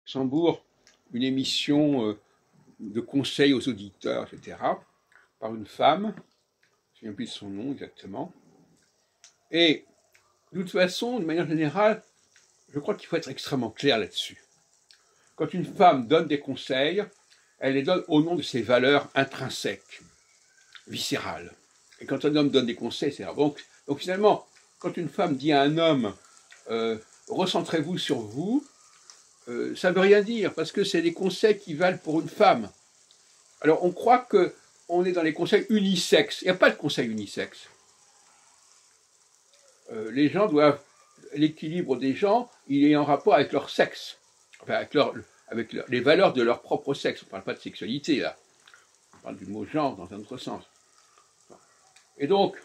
Luxembourg une émission de conseils aux auditeurs, etc., par une femme, je ne sais plus de son nom exactement. Et de toute façon, de manière générale, je crois qu'il faut être extrêmement clair là-dessus. Quand une femme donne des conseils, elle les donne au nom de ses valeurs intrinsèques, viscérales. Et quand un homme donne des conseils, c'est donc finalement, quand une femme dit à un homme recentrez-vous sur vous, ça ne veut rien dire, parce que c'est des conseils qui valent pour une femme. Alors on croit qu'on est dans les conseils unisexes. Il n'y a pas de conseil unisexe. Les gens doivent, l'équilibre des gens, il est en rapport avec leur sexe, enfin avec les valeurs de leur propre sexe. On ne parle pas de sexualité là, on parle du mot genre dans un autre sens. Et donc,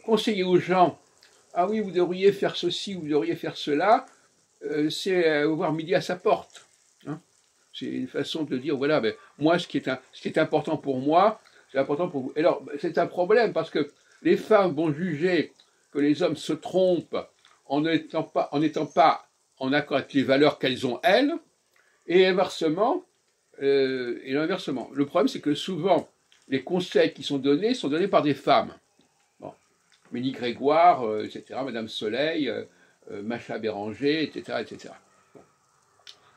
conseiller aux gens, ah oui, vous devriez faire ceci, vous devriez faire cela, c'est avoir midi à sa porte. Hein, c'est une façon de dire, voilà, ben, moi, ce qui est important pour moi, c'est important pour vous. Et alors, c'est un problème, parce que les femmes vont juger que les hommes se trompent en n'étant pas en accord avec les valeurs qu'elles ont elles, et inversement. Le problème, c'est que souvent, les conseils qui sont donnés par des femmes. Bon. Ménie Grégoire, etc., Madame Soleil, Macha Béranger, etc., etc. Bon.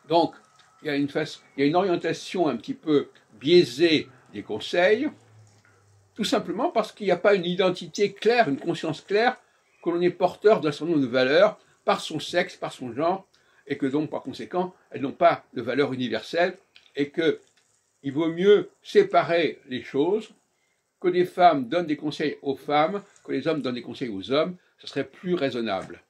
Donc, il y a une orientation un petit peu biaisée des conseils, tout simplement parce qu'il n'y a pas une identité claire, une conscience claire, que l'on est porteur d'un certain nombre de valeurs par son sexe, par son genre, et que donc, par conséquent, elles n'ont pas de valeur universelle, et qu'il vaut mieux séparer les choses, que des femmes donnent des conseils aux femmes, que les hommes donnent des conseils aux hommes, ce serait plus raisonnable.